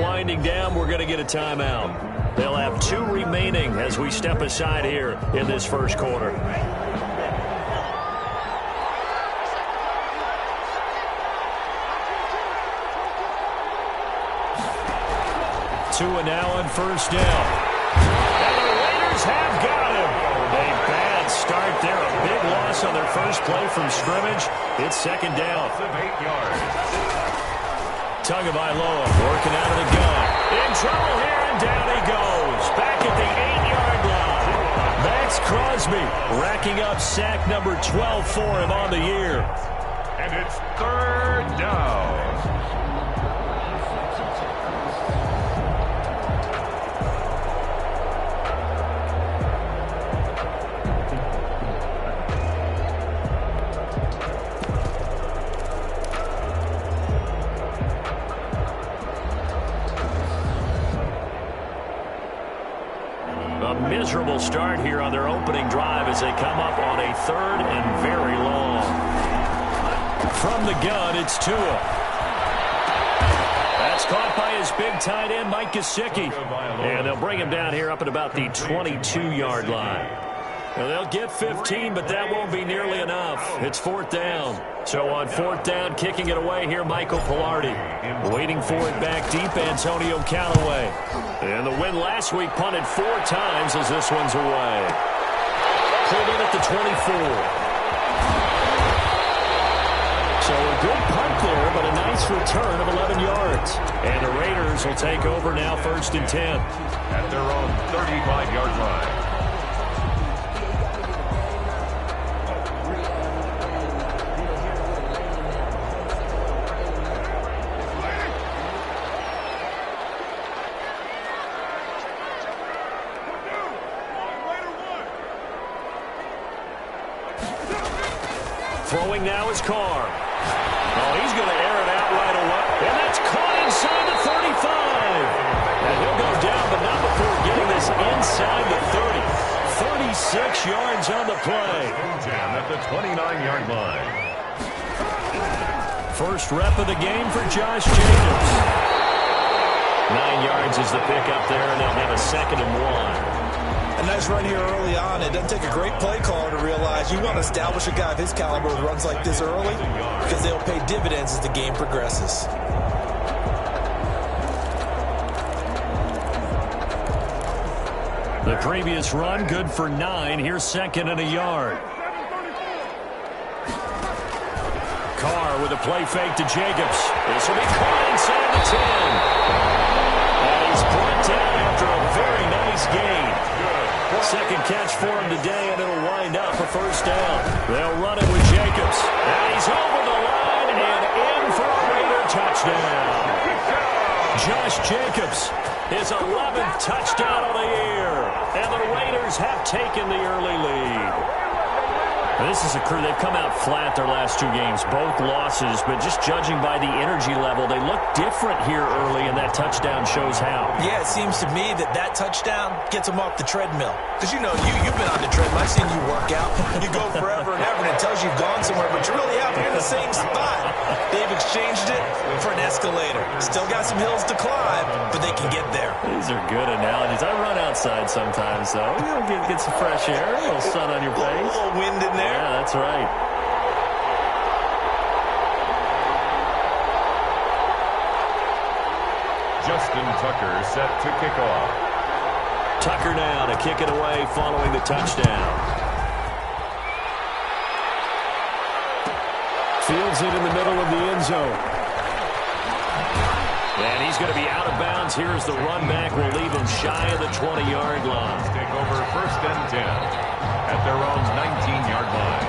winding down. We're going to get a timeout. They'll have 2 remaining as we step aside here in this first quarter. 2 and now on first down. And the Raiders have got him. A bad start there. A big loss on their first play from scrimmage. It's second down. 8 yards. Tagovailoa working out of the gun. In trouble here, and down he goes. Back at the 8-yard line. Max Crosby racking up sack number 12 for him on the year. And it's third down. Miserable start here on their opening drive as they come up on a 3rd and very long. From the gun, it's Tua. That's caught by his big tight end, Mike Gesicki. And they'll bring him down here up at about the 22-yard line. Now, they'll get 15, but that won't be nearly enough. It's 4th down. So on 4th down, kicking it away here, Michael Palardy. Waiting for it back deep, Antonio Callaway. And the win last week punted 4 times as this one's away. Pulled in at the 24. So a good punt there, but a nice return of 11 yards. And the Raiders will take over now 1st and 10. At their own 35-yard line. Throwing now is Carr. Oh, he's going to air it out right away. And that's caught inside the 35. And he'll go down, but not before getting this inside the 30. 36 yards on the play. At the 29-yard line. First rep of the game for Josh Jacobs. 9 yards is the pickup there, and they'll have a 2nd and 1. A nice run here early on. It doesn't take a great play caller to realize you want to establish a guy of his caliber with runs like this early because they'll pay dividends as the game progresses. The previous run, good for 9. Here's 2nd and a yard. Carr with a play fake to Jacobs. This will be caught inside the 10. And he's brought down after a very nice gain. 2nd catch for him today, and it'll wind up a 1st down. They'll run it with Jacobs. And he's over the line and in for a Raider touchdown. Josh Jacobs, his 11th touchdown of the year. And the Raiders have taken the early lead. This is a crew, they've come out flat their last 2 games, both losses, but just judging by the energy level, they look different here early, and that touchdown shows how. Yeah, it seems to me that touchdown gets them off the treadmill. Because, you know, you've been on the treadmill. I've seen you work out. You go forever and ever, and it tells you you've gone somewhere, but you really haven't. You're in the same spot. They've exchanged it for an escalator. Still got some hills to climb, but they can get there. These are good analogies. I run outside sometimes, though. You know, get some fresh air, a little sun on your face. A little wind in there. Yeah, that's right. Justin Tucker set to kick off. Tucker now to kick it away following the touchdown. Fields it in the middle of the end zone. And he's going to be out of bounds. Here's the run back. Will leave him shy of the 20-yard line. Take over 1st and 10 at their own 19-yard line.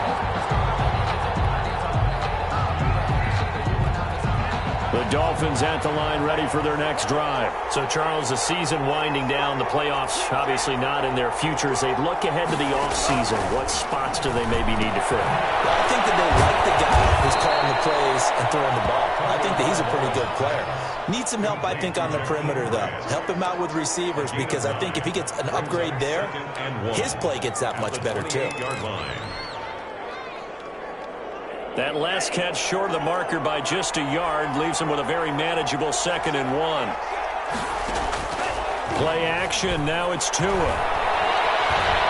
The Dolphins at the line ready for their next drive. So, Charles, the season winding down, the playoffs obviously not in their future. As they look ahead to the offseason, what spots do they maybe need to fill? Well, I think that they like the guy who's calling the plays and throwing the ball. I think that he's a pretty good player. Needs some help, I think, on the perimeter, though. Help him out with receivers, because I think if he gets an upgrade there, his play gets that much better, too. That last catch short of the marker by just a yard leaves him with a very manageable 2nd and 1. Play action. Now it's Tua.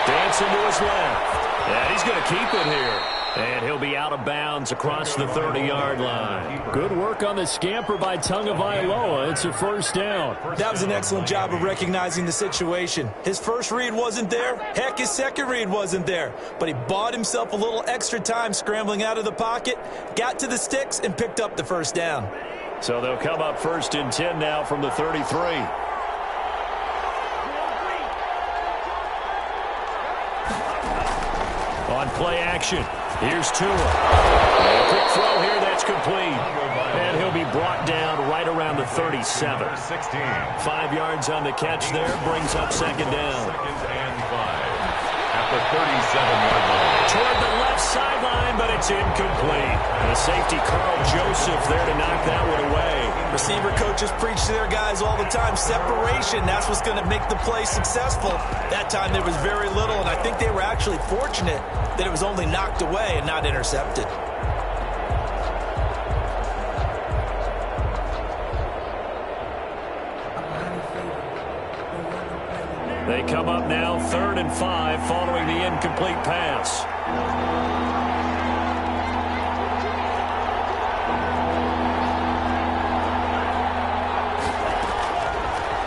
Dancing to his left. And he's going to keep it here. And he'll be out of bounds across the 30-yard line. Good work on the scamper by Tagovailoa. It's a first down. That was an excellent job of recognizing the situation. His first read wasn't there. Heck, his second read wasn't there. But he bought himself a little extra time scrambling out of the pocket, got to the sticks, and picked up the first down. So they'll come up 1st and 10 now from the 33. On play action, here's Tua. A quick throw here, that's complete. And he'll be brought down right around the 37. 5 yards on the catch there, brings up second down. 2nd and 5 at the 37-yard line. Toward the left sideline, but it's incomplete. The safety, Carl Joseph, there to knock that one away. Receiver coaches preach to their guys all the time. Separation, that's what's going to make the play successful. That time there was very little, and I think they were actually fortunate that it was only knocked away and not intercepted. They come up now 3rd and 5 following the incomplete pass.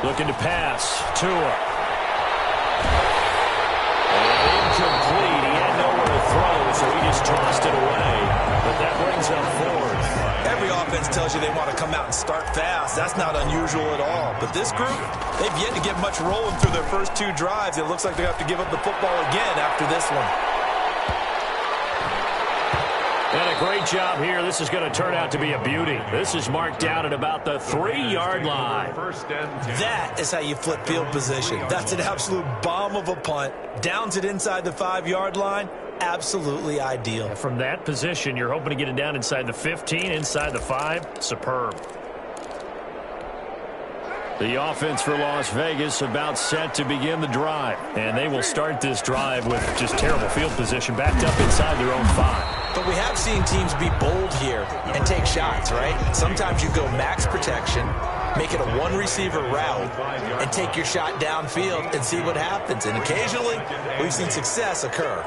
Looking to pass. Tua. And incomplete. He had nowhere to throw, so he just tossed it away. But that brings up 4th. Every offense tells you they want to come out and start fast. That's not unusual at all. But this group, they've yet to get much rolling through their first 2 drives. It looks like they have to give up the football again after this one. And a great job here. This is going to turn out to be a beauty. This is marked out at about the 3-yard line. 1st and 10. That is how you flip field position. That's an absolute bomb of a punt. Downs it inside the 5-yard line. Absolutely ideal. From that position, you're hoping to get it down inside the 15, inside the 5. Superb. The offense for Las Vegas about set to begin the drive. And they will start this drive with just terrible field position backed up inside their own 5. But we have seen teams be bold here and take shots, right? Sometimes you go max protection, make it a 1-receiver route, and take your shot downfield and see what happens. And occasionally, we've seen success occur.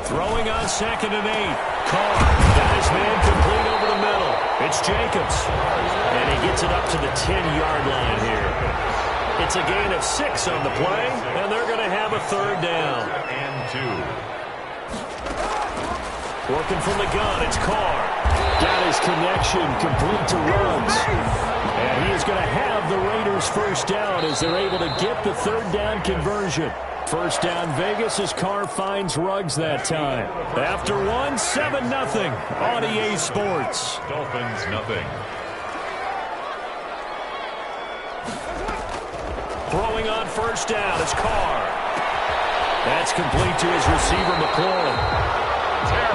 Throwing on 2nd and 8. Carr got his man complete over the middle. It's Jacobs. And he gets it up to the 10-yard line here. It's a gain of 6 on the play, and they're going to have a 3rd down. And 2. Working from the gun, it's Carr. Got his connection complete to Ruggs. And he is going to have the Raiders' first down as they're able to get the 3rd down conversion. First down Vegas as Carr finds Ruggs that time. After 7-0 on EA Sports. Dolphins nothing. Throwing on first down is Carr. That's complete to his receiver, McLaurin.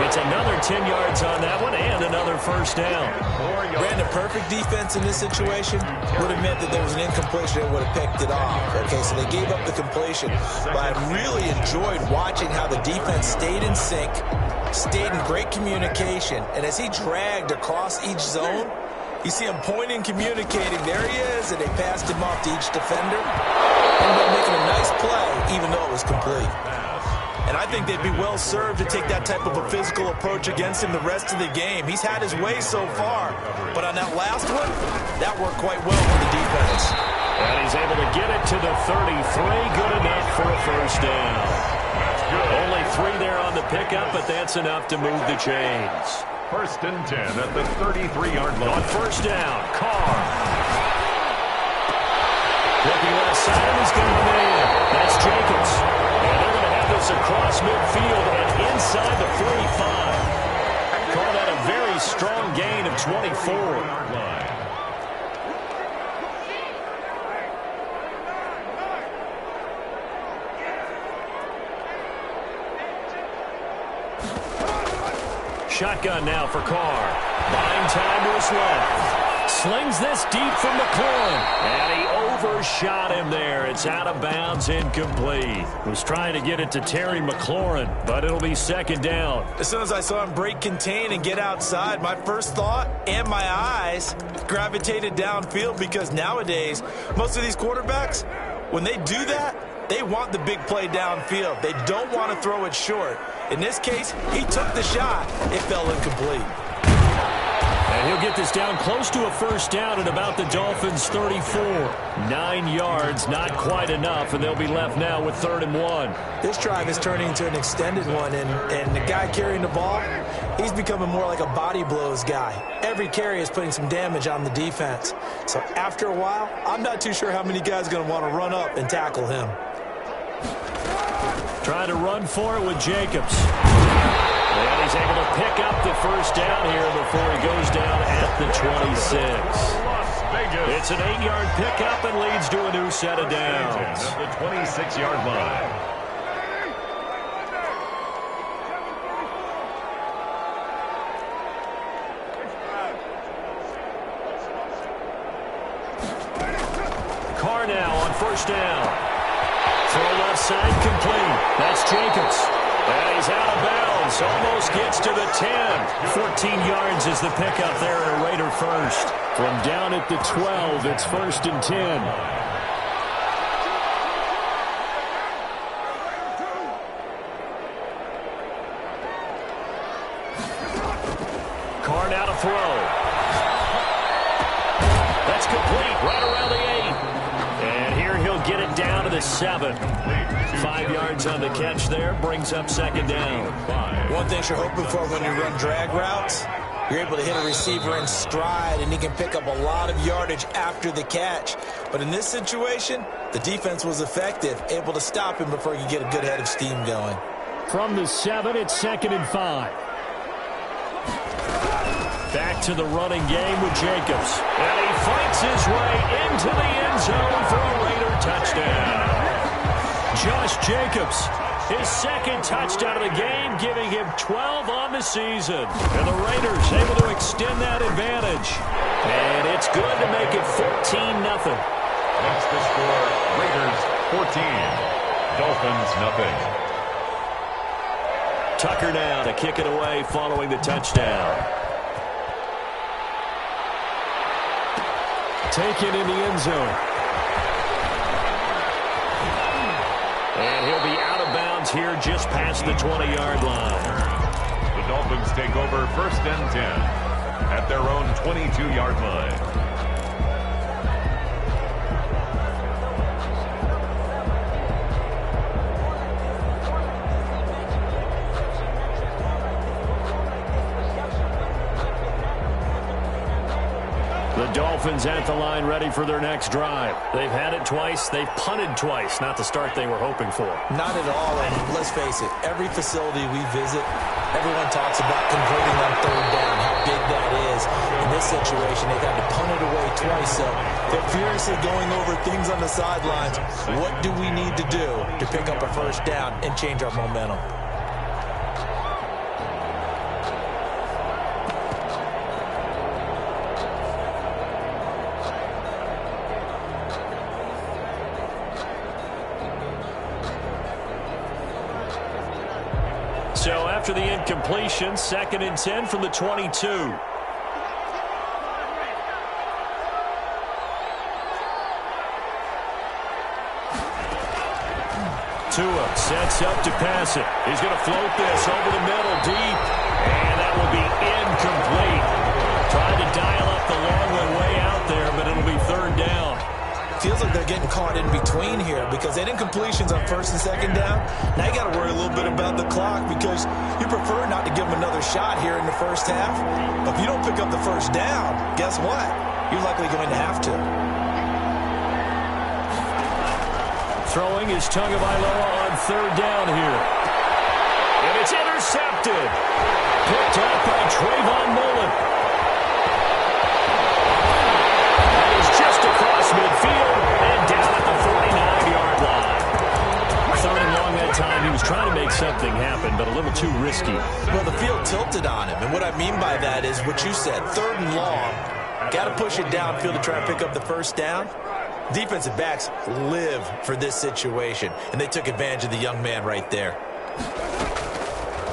It's another 10 yards on that one and another first down. Brandon, perfect defense in this situation would have meant that there was an incompletion and would have picked it off. Okay, so they gave up the completion. But I really enjoyed watching how the defense stayed in sync, stayed in great communication, and as he dragged across each zone, you see him pointing, communicating. There he is, and they passed him off to each defender. Ended up making a nice play, even though it was complete. And I think they'd be well served to take that type of a physical approach against him the rest of the game. He's had his way so far, but on that last one, that worked quite well for the defense. And he's able to get it to the 33. Good enough for a first down. Only 3 there on the pickup, but that's enough to move the chains. 1st and 10 at the 33-yard line. On first down, Carr. Looking left side, he's got a man. That's Jacobs. And they're going to have this across midfield and inside the 45. Call that a very strong gain of 24. Shotgun now for Carr. Buying time to his left. Slings this deep from McLaurin. And he overshot him there. It's out of bounds, incomplete. Was trying to get it to Terry McLaurin, but it'll be second down. As soon as I saw him break contain and get outside, my first thought and my eyes gravitated downfield, because nowadays, most of these quarterbacks, when they do that, they want the big play downfield. They don't want to throw it short. In this case, he took the shot. It fell incomplete. And he'll get this down close to a first down at about the Dolphins' 34. 9 yards, not quite enough, and they'll be left now with 3rd and 1. This drive is turning into an extended one, and the guy carrying the ball, he's becoming more like a body blows guy. Every carry is putting some damage on the defense. So after a while, I'm not too sure how many guys are going to want to run up and tackle him. Trying to run for it with Jacobs. And he's able to pick up the first down here before he goes down at the 26. It's an 8-yard pickup and leads to a new set of downs. At the 26-yard line. Carr now on first down. Throw left side complete. That's Jacobs. And he's out of bounds. Almost gets to the 10. 14 yards is the pickup there at a Raider first. From down at the 12, it's 1st and 10. Carr now to throw. That's complete. Right around the 8. And here he'll get it down to the 7. 5 yards on the catch there. Brings up second down. One thing you're hoping for when you run drag routes, you're able to hit a receiver in stride, and he can pick up a lot of yardage after the catch. But in this situation, the defense was effective, able to stop him before he could get a good head of steam going. From the 7, it's 2nd and 5. Back to the running game with Jacobs. And he fights his way into the end zone for a Raider touchdown. Josh Jacobs, his 2nd touchdown of the game, giving him 12 on the season. And the Raiders able to extend that advantage. And it's good to make it 14-0. That's the score. Raiders 14. Dolphins nothing. Tucker now to kick it away following the touchdown. Taken in the end zone. And he'll be out of bounds here just past the 20-yard line. The Dolphins take over 1st and 10 at their own 22-yard line. The Dolphins at the line, ready for their next drive. They've had it twice. They've punted twice. Not the start they were hoping for. Not at all, and let's face it, every facility we visit, everyone talks about converting on 3rd down, how big that is. In this situation, they've had to punt it away twice, so they're furiously going over things on the sidelines. What do we need to do to pick up a first down and change our momentum? So after the incompletion, 2nd and 10 from the 22. Tua sets up to pass it. He's going to float this over the middle deep. And that will be incomplete. Trying to dial up the long way out there, but it'll be 3rd down. Feels like they're getting caught in between here because they had incompletions on 1st and 2nd down. Now you got to worry a little bit about the clock because you prefer not to give them another shot here in the first half. But if you don't pick up the first down, guess what? You're likely going to have to. Throwing is Tagovailoa on 3rd down here. And it's intercepted. Picked up by Trayvon Mullen. Midfield and down at the 49-yard line. 3rd and long that time. He was trying to make something happen, but a little too risky. Well, the field tilted on him, and what I mean by that is what you said, 3rd and long. Got to push it downfield to try and pick up the first down. Defensive backs live for this situation, and they took advantage of the young man right there.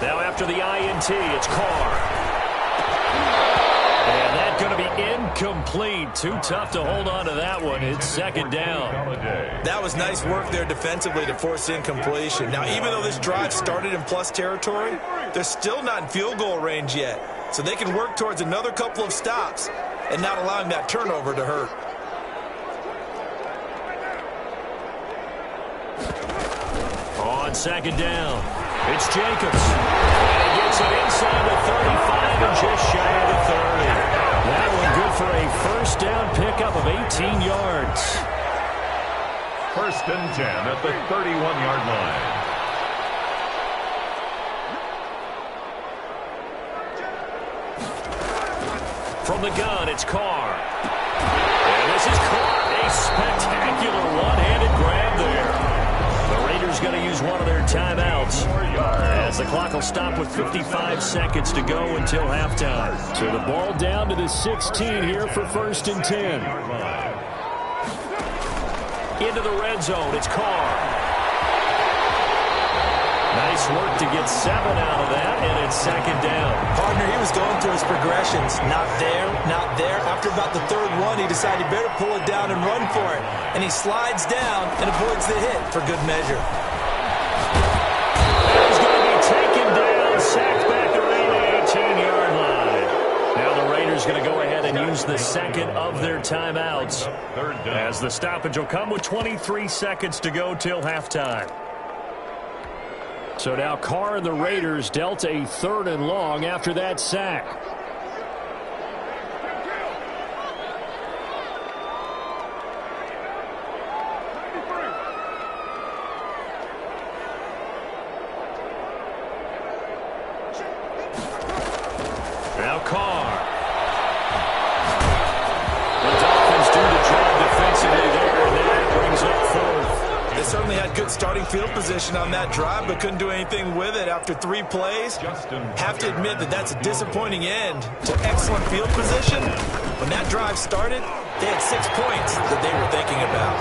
Now after the INT, it's Carr. And that's going to be incomplete. Too tough to hold on to that one. It's second down. That was nice work there defensively to force incompletion. Now, even though this drive started in plus territory, they're still not in field goal range yet. So they can work towards another couple of stops and not allowing that turnover to hurt. On second down, it's Jacobs. And he gets it inside the 35 and just shy of the 30. That one good for a first down pickup of 18 yards. First and 10 at the 31-yard line. From the gun, it's Carr. And this is Carr. A spectacular one-handed grab there. The Raiders going to use one of their timeouts as the clock will stop with 55 seconds to go until halftime. So the ball down to the 16 here for first and 10. Into the red zone, it's Carr. Nice work to get 7 out of that, and it's second down. Partner, he was going through his progressions. Not there, not there. After about the third one, he decided he better pull it down and run for it. And he slides down and avoids the hit for good measure. He's going to be taken down, sacked back around the 18-yard line. Now the Raiders going to go ahead and use the second of their timeouts, as the stoppage will come with 23 seconds to go till halftime. So now Carr and the Raiders dealt a third and long after that sack. Now Carr. The Dolphins do the job defensively there, and that brings up fourth. They certainly had good starting field position on that drive, but couldn't do anything with it after 3 plays. Have to admit that that's a disappointing end to excellent field position. When that drive started, they had 6 points that they were thinking about.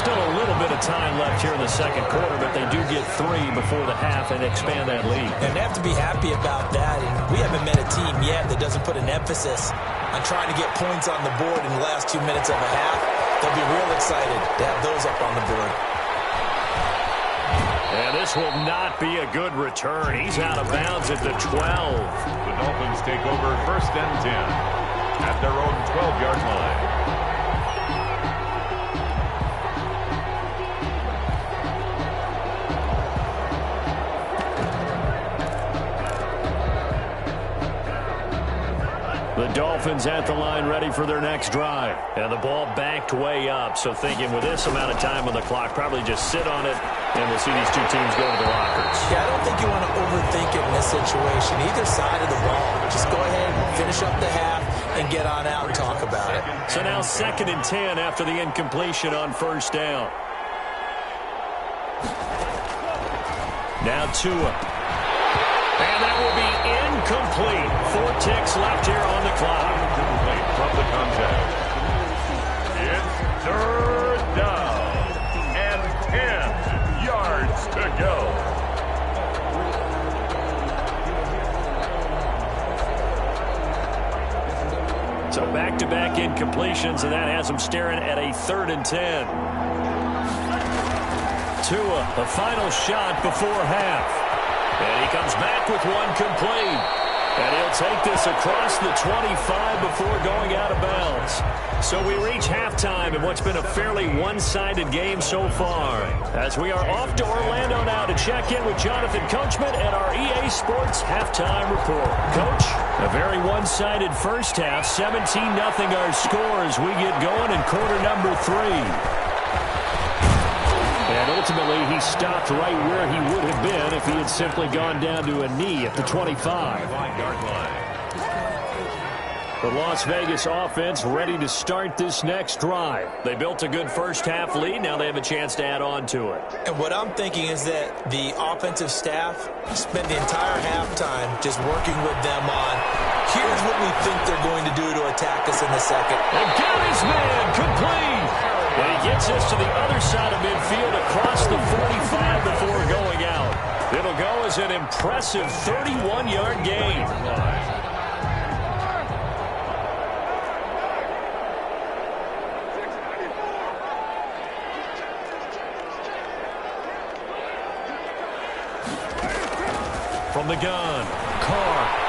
Still a little bit of time left here in the second quarter, but they do get 3 before the half and expand that lead. And they have to be happy about that. And we haven't met a team yet that doesn't put an emphasis on trying to get points on the board in the last 2 minutes of a half. They'll be real excited to have those up on the board. And this will not be a good return. He's out of bounds at the 12. The Dolphins take over first and 10 at their own 12-yard line. The Dolphins at the line ready for their next drive. And the ball backed way up. So thinking with this amount of time on the clock, probably just sit on it, and we'll see these two teams go to the lockers. Yeah, I don't think you want to overthink it in this situation. Either side of the ball. Just go ahead and finish up the half and get on out and talk about it. So now second and 10 after the incompletion on first down. Now Tua. And that will be incomplete. 4 ticks left here on the clock. From the contact. It's third down and 10 yards to go. So back-to-back incompletions, and that has them staring at a 3rd and 10. Tua, the final shot before half. And he comes back with one complete. And he'll take this across the 25 before going out of bounds. So we reach halftime in what's been a fairly one-sided game so far. As we are off to Orlando now to check in with Jonathan Coachman at our EA Sports Halftime Report. Coach, a very one-sided first half. 17-0 our score as we get going in quarter number 3. And ultimately, he stopped right where he would have been if he had simply gone down to a knee at the 25. The Las Vegas offense ready to start this next drive. They built a good first-half lead. Now they have a chance to add on to it. And what I'm thinking is that the offensive staff spent the entire halftime just working with them on Here's what we think they're going to do to attack us in the second. And got his man complete. And he gets us to the other side of midfield across the 45 before going out. It'll go as an impressive 31-yard gain. From the gun, Carr.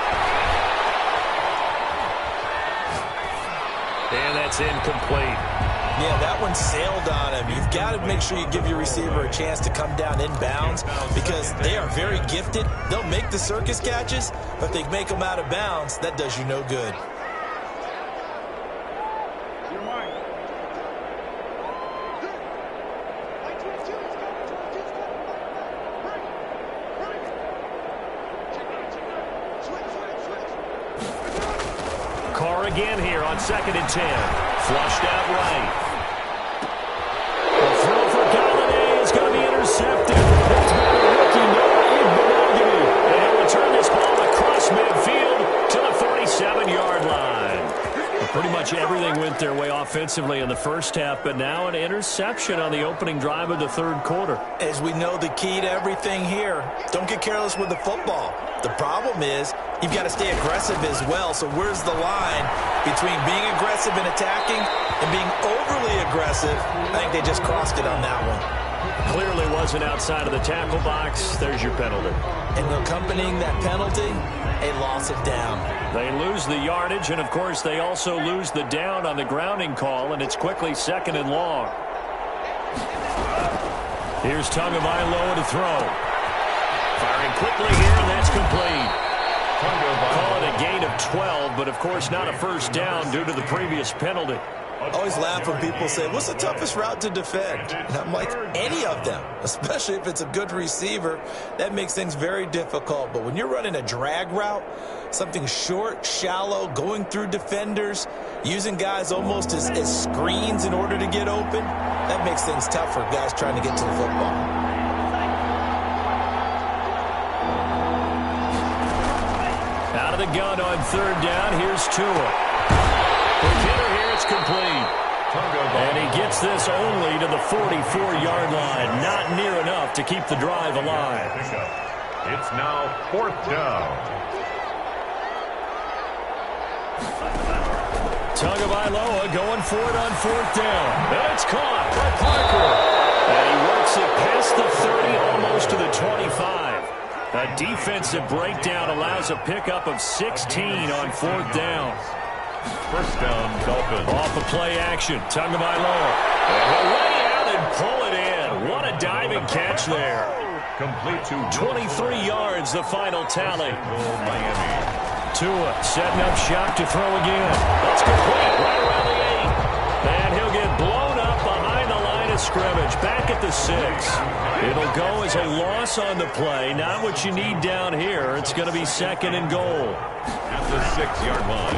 And that's incomplete. Yeah, that one sailed on him. You've got to make sure you give your receiver a chance to come down inbounds because they are very gifted. They'll make the circus catches, but if they make them out of bounds, that does you no good. Carr again here on 2nd and 10. Flushed out right. The throw for Galladay is going to be intercepted. It's by the rookie Noah Igbinoghene. And he'll return this ball across midfield to the 47-yard line. Well, pretty much everything went their way offensively in the first half, but now an interception on the opening drive of the third quarter. As we know, the key to everything here, don't get careless with the football. The problem is you've got to stay aggressive as well. So where's the line between being aggressive and attacking and being overly aggressive? I think they just crossed it on that one. Clearly wasn't outside of the tackle box. There's your penalty. And accompanying that penalty, a loss of down. They lose the yardage, and, of course, they also lose the down on the grounding call, and it's quickly 2nd and long. Here's Tagovailoa to throw. Firing quickly here, and that's complete. Call it a gain of 12, but, of course, not a first down due to the previous penalty. I always laugh when people say, what's the toughest route to defend? And I'm like, any of them, especially if it's a good receiver. That makes things very difficult. But when you're running a drag route, something short, shallow, going through defenders, using guys almost as screens in order to get open, that makes things tough for guys trying to get to the football. Out of the gun on 3rd down, here's Tua. The hitter here, it's complete. And he gets this only to the 44-yard line. Not near enough to keep the drive alive. It's now 4th down. Tagovailoa going for it on 4th down. And it's caught by Parker. And he works it past the 30, almost to the 25. A defensive breakdown allows a pickup of 16 on 4th down. First down, Dolphins. Off of play action, Tagovailoa. He'll lay out and pull it in. What a diving catch there. Complete to 23 yards, the final tally. Miami. Tua setting up shop to throw again. That's complete right around the 8. And he'll get blown up behind the line of scrimmage. Back at the 6. It'll go as a loss on the play. Not what you need down here. It's going to be 2nd and goal. At the 6-yard line.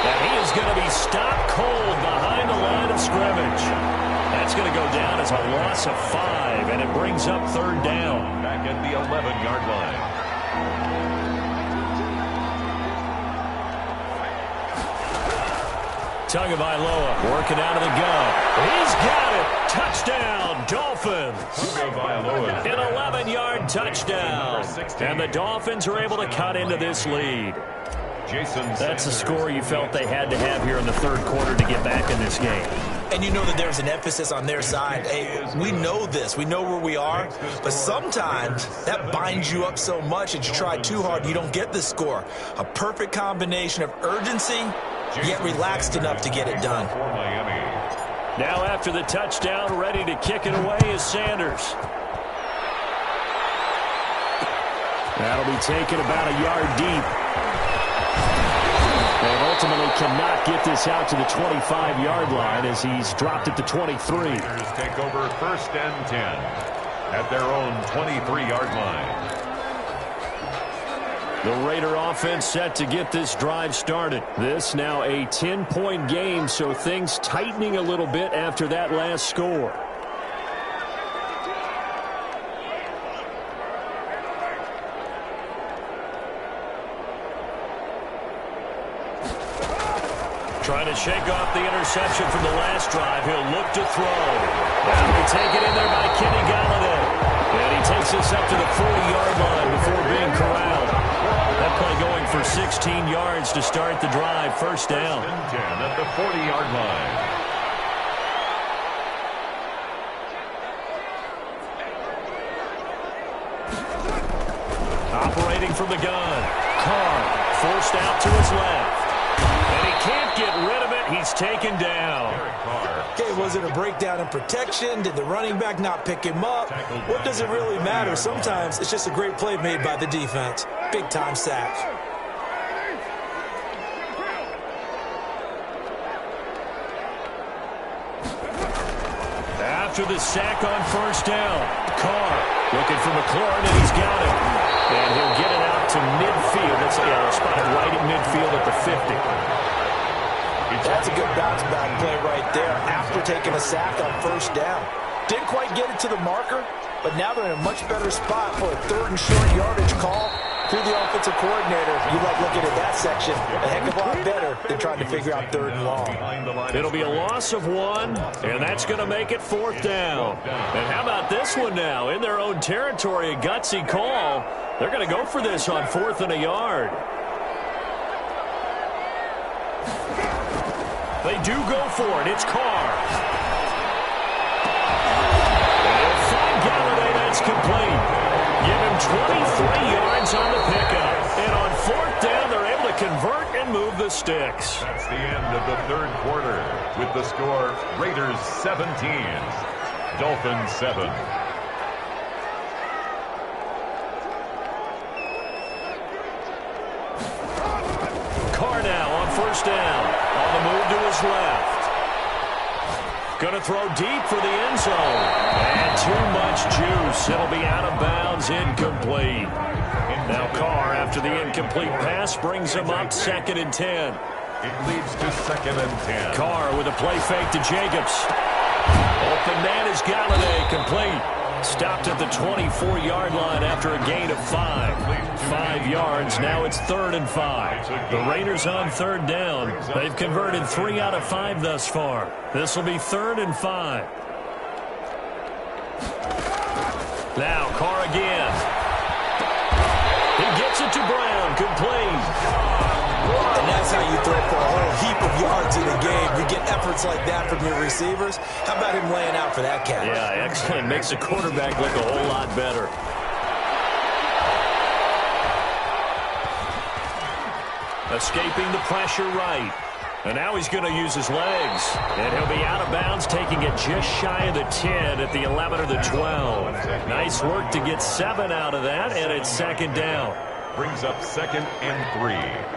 And he is going to be stopped cold behind the line of scrimmage. That's going to go down as a loss of 5, and it brings up 3rd down. Back at the 11-yard line. Tagovailoa working out of the gun. He's got it. Touchdown, Dolphins. An 11-yard touchdown. And the Dolphins are able to cut into this lead. That's the score you felt they had to have here in the third quarter to get back in this game. And you know that there's an emphasis on their side. Hey, we know this. We know where we are. But sometimes that binds you up so much that you try too hard, you don't get the score. A perfect combination of urgency, yet relaxed enough to get it done. Now after the touchdown, ready to kick it away is Sanders. That'll be taken about a yard deep. And ultimately cannot get this out to the 25-yard line as he's dropped at the 23. Raiders take over 1st and 10 at their own 23-yard line. The Raider offense set to get this drive started. This now a 10-point game, so things tightening a little bit after that last score. Trying to shake off the interception from the last drive. He'll look to throw. That'll be taken in there by Kenny Golladay. And he takes this up to the 40-yard line before being corralled. That play going for 16 yards to start the drive. First down. 10 at the 40-yard line. Operating from the gun. Carr forced out to his left. And he can't get rid of it. He's taken down. Okay, was it a breakdown in protection? Did the running back not pick him up? What does it really matter? Sometimes it's just a great play made by the defense. Big-time sack. After the sack on first down, Carr looking for McLaurin, and he's got him. And he'll get it out to midfield. That's spotted right at midfield at the 50. That's a good bounce-back play right there after taking a sack on first down. Didn't quite get it to the marker, but now they're in a much better spot for a third and short yardage call. Through the offensive coordinator, you like looking at that section a heck of a lot better than trying to figure out third and long. It'll be a loss of 1, and that's going to make it fourth down. And how about this one now? In their own territory, a gutsy call. They're going to go for this on 4th and a yard. They do go for it. It's Carr. And they'll find Golladay. That's complete. Give him 23 yards on the pickup. And on 4th down, they're able to convert and move the sticks. That's the end of the third quarter. With the score, Raiders 17, Dolphins 7. Carr now on first down. On the move to his left. Going to throw deep for the end zone. And too much juice. It'll be out of bounds, incomplete. Now Carr, after the incomplete pass, brings him up 2nd and 10. It leads to 2nd and 10. Carr with a play fake to Jacobs. Open man is Golladay, complete. Stopped at the 24-yard line after a gain of 5. 5 yards, now it's 3rd and 5. The Raiders on 3rd down. They've converted 3 out of 5 thus far. This will be 3rd and 5. Now Carr again. He gets it to Brown, complete. And that's how you throw for a whole heap of yards in a game. You get efforts like that from your receivers. How about him laying out for that catch? Yeah, excellent. Makes the quarterback look a whole lot better. Escaping the pressure right. And now he's going to use his legs. And he'll be out of bounds, taking it just shy of the 10 at the 11 or the 12. Nice work to get 7 out of that, and it's 2nd down. Brings up 2nd and 3.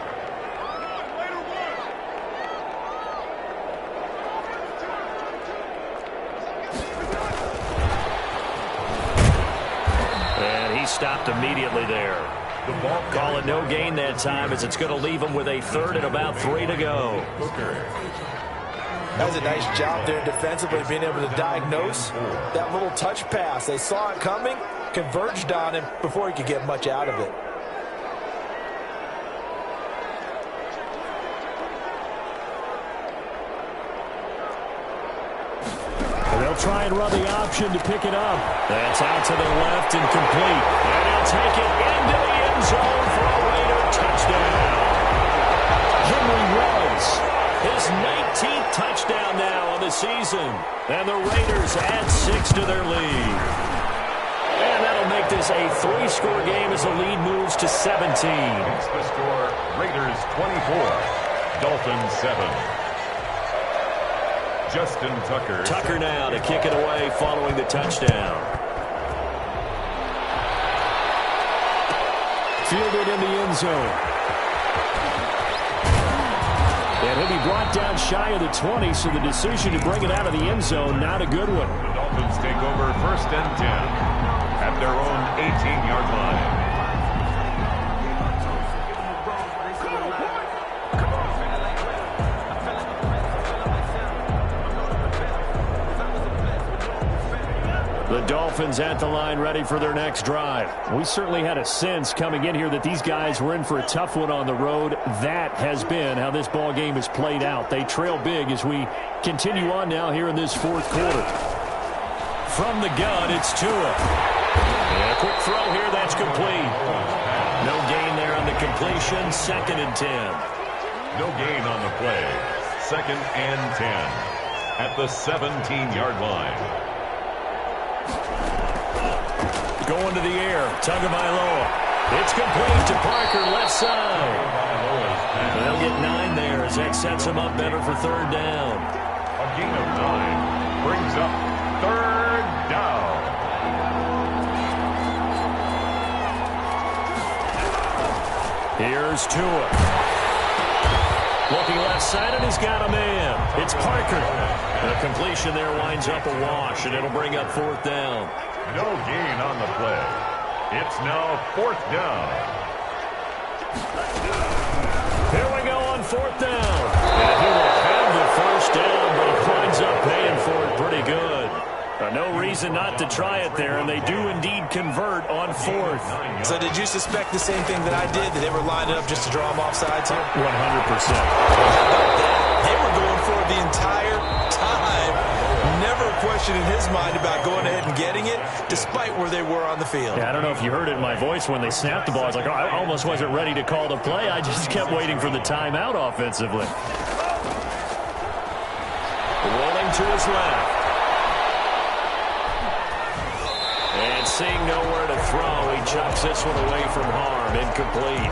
Stopped immediately there. Calling no gain that time as it's going to leave him with a 3rd and about 3 to go. That was a nice job there defensively, being able to diagnose that little touch pass. They saw it coming, converged on him before he could get much out of it. They'll try and run the option to pick it up. That's out to the left and complete. And he'll take it into the end zone for a Raider touchdown. Henry Ruggs, his 19th touchdown now on the season. And the Raiders add 6 to their lead. And that'll make this a 3-score game as the lead moves to 17. It's the score, Raiders 24, Dolphins 7. Justin Tucker. Tucker now to kick it away following the touchdown. Fielded in the end zone. And he'll be brought down shy of the 20, so the decision to bring it out of the end zone, not a good one. The Dolphins take over 1st and 10 at their own 18-yard line. The Dolphins at the line ready for their next drive. We certainly had a sense coming in here that these guys were in for a tough one on the road. That has been how this ball game has played out. They trail big as we continue on now here in this fourth quarter. From the gun, it's Tua. And a quick throw here, that's complete. No gain there on the completion, 2nd and 10. No gain on the play, 2nd and 10 at the 17-yard line. Going to the air, Tagovailoa. It's complete to Parker, left side. They'll get 9 there as that sets him up better for 3rd down. A gain of 9 brings up 3rd down. Here's Tua. Looking left side, and he's got a man. It's Parker. The completion there winds up a wash, and it'll bring up 4th down. No gain on the play. It's now 4th down. Here we go on 4th down. And he will have the 1st down, but he winds up paying for it pretty good. No reason not to try it there, and they do indeed convert on 4th. So did you suspect the same thing that I did, that they were lining up just to draw them off sides here? 100%. They were going for it the entire time. Never a question in his mind about going ahead and getting it, despite where they were on the field. Yeah, I don't know if you heard it in my voice when they snapped the ball. I was like, oh, I almost wasn't ready to call the play. I just kept waiting for the timeout offensively. Rolling to his left. And seeing nowhere to throw, he chucks this one away from harm. Incomplete.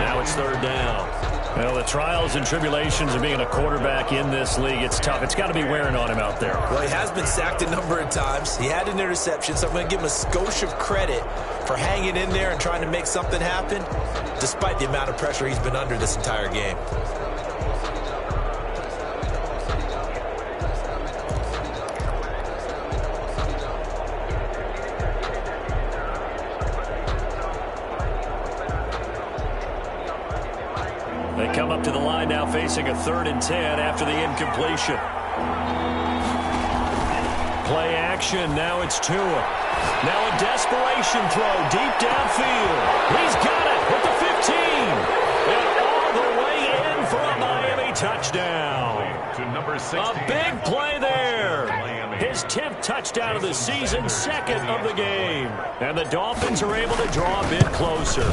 Now it's 3rd down. Well, the trials and tribulations of being a quarterback in this league, it's tough. It's got to be wearing on him out there. Well, he has been sacked a number of times. He had an interception, so I'm going to give him a skosh of credit for hanging in there and trying to make something happen, despite the amount of pressure he's been under this entire game. They come up to the line now facing a 3rd and 10 after the incompletion. Play action. Now it's Tua. Now a desperation throw deep downfield. He's got it with the 15. And all the way in for a Miami touchdown. To number 16. A big play there. His 10th touchdown of the season, 2nd of the game. And the Dolphins are able to draw a bit closer.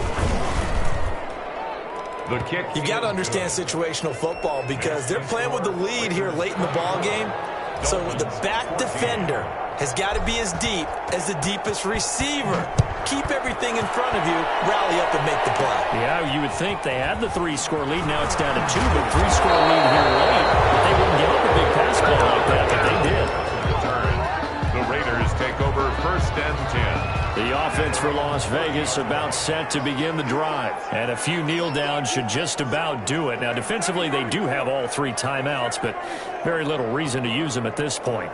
The kick. You got to understand situational football because they're playing with the lead here late in the ball game. So the back defender has got to be as deep as the deepest receiver. Keep everything in front of you, rally up and make the play. Yeah, you would think they had the 3-score lead. Now it's down to 2, but 3-score lead here late. But they wouldn't give up a big pass play like that, but they did. The Raiders take over 1st and 10. The offense for Las Vegas about set to begin the drive. And a few kneel downs should just about do it. Now, defensively, they do have all 3 timeouts, but very little reason to use them at this point.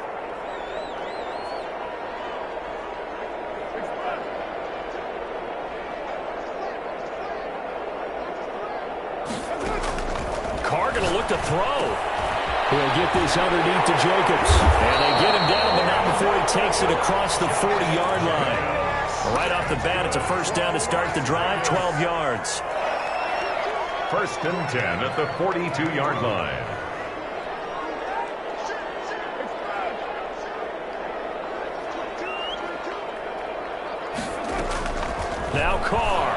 Carr going to look to throw. He'll get this underneath to Jacobs. And they get him down, but not before he takes it across the 40-yard line. Right off the bat, it's a 1st down to start the drive, 12 yards. 1st and 10 at the 42-yard line. Now Carr.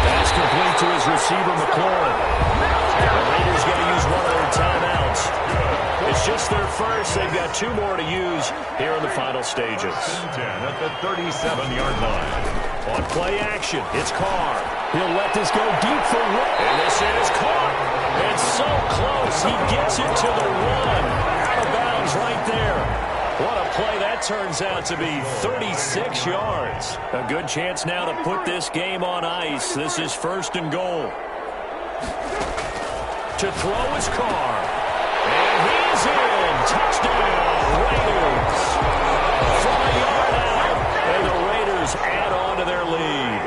Pass complete to his receiver, McLaurin. The Raiders got to use one of their timeouts. It's just their first. They've got 2 more to use here in the final stages. 10 at the 37-yard line. On play action, it's Carr. He'll let this go deep for one. And this is caught. And so close. He gets it to the 1. Out of bounds right there. What a play that turns out to be, 36 yards. A good chance now to put this game on ice. This is 1st and goal. To throw is Carr. And he's in. Touchdown, Raiders. From a yard out. And the Raiders add on to their lead.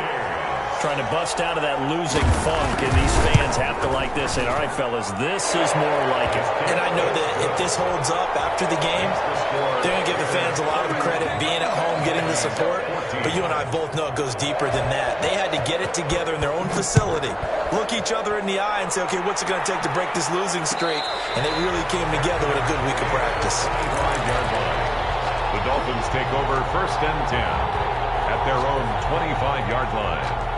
trying to bust out of that losing funk, and these fans have to like this. And all right, fellas, this is more like it. And I know that if this holds up after the game, they're going to give the fans a lot of the credit being at home, getting the support. But you and I both know it goes deeper than that. They had to get it together in their own facility, look each other in the eye and say, okay, what's it going to take to break this losing streak? And they really came together with a good week of practice. The Dolphins take over 1st and 10 at their own 25-yard line.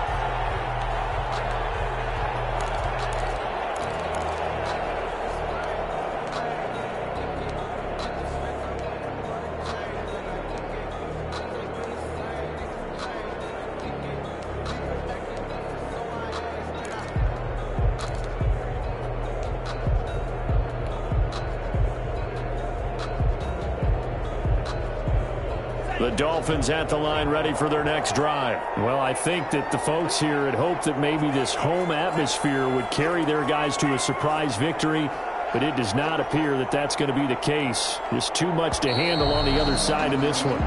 The Dolphins at the line, ready for their next drive. Well, I think that the folks here had hoped that maybe this home atmosphere would carry their guys to a surprise victory, but it does not appear that that's going to be the case. Just too much to handle on the other side in this one.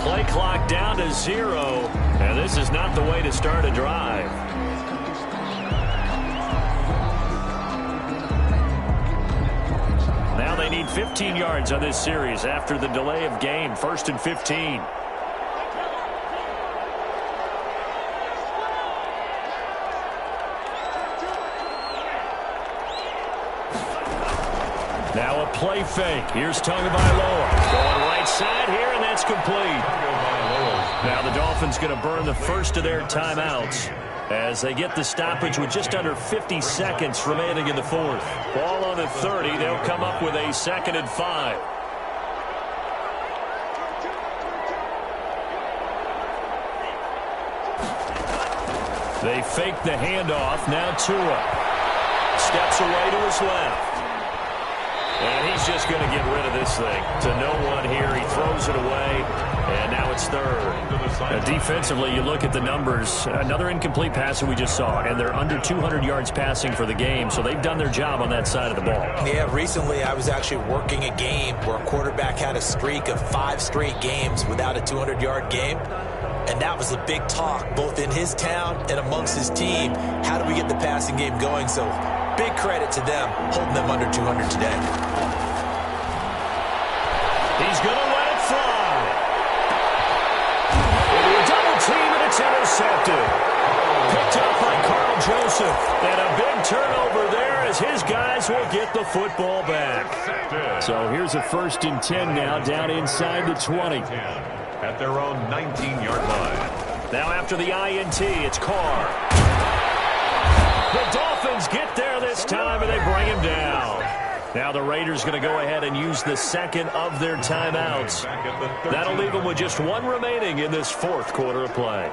Play clock down to 0, and this is not the way to start a drive. Now they need 15 yards on this series after the delay of game. 1st and 15. Now a play fake. Here's Tagovailoa. Going right side here, and that's complete. Now the Dolphins going to burn the first of their timeouts as they get the stoppage with just under 50 seconds remaining in the 4th. Ball on the 30. They'll come up with a 2nd and 5. They fake the handoff. Now Tua steps away to his left. And he's just going to get rid of this thing to no one here. He throws it away, and now it's 3rd. Defensively, you look at the numbers. Another incomplete pass that we just saw, and they're under 200 yards passing for the game, so they've done their job on that side of the ball. Yeah, recently I was actually working a game where a quarterback had a streak of 5 straight games without a 200-yard game, and that was a big talk, both in his town and amongst his team. How do we get the passing game going? So big credit to them, holding them under 200 today. He's going to let it fly. Into a double team, and it's intercepted. Picked up by Carl Joseph. And a big turnover there as his guys will get the football back. So here's a 1st and 10 now, down inside the 20. At their own 19-yard line. Now after the INT, it's Carr. The Dolphins get there this time, and they bring him down. Now the Raiders going to go ahead and use the 2nd of their timeouts. That'll leave them with just 1 remaining in this 4th quarter of play.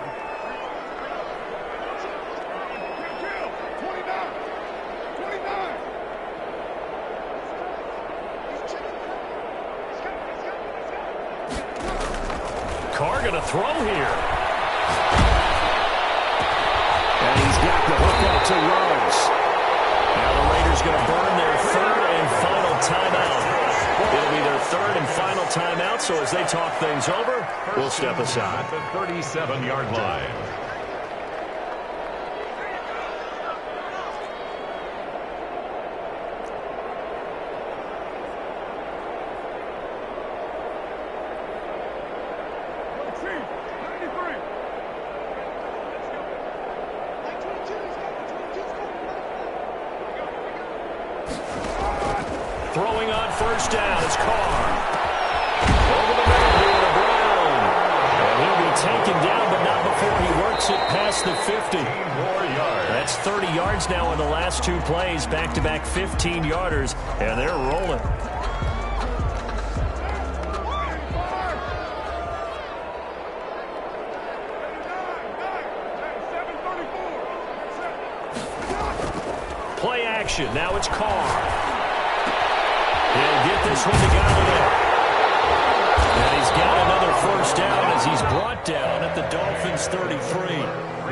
Carr going to throw here. And he's got the hook up to Ruggs. Now the Raiders going to burn their 3rd and final timeout. It'll be their 3rd and final timeout, so as they talk things over, we'll step aside. At the 37-yard line. Throwing on 1st down is Carr. Over the middle here to Brown. And he'll be taken down, but not before he works it past the 50. That's 30 yards now in the last 2 plays. Back-to-back 15-yarders, and they're rolling. Play action. Now it's Carr. He'll get this one together. And he's got another 1st down as he's brought down at the Dolphins' 33.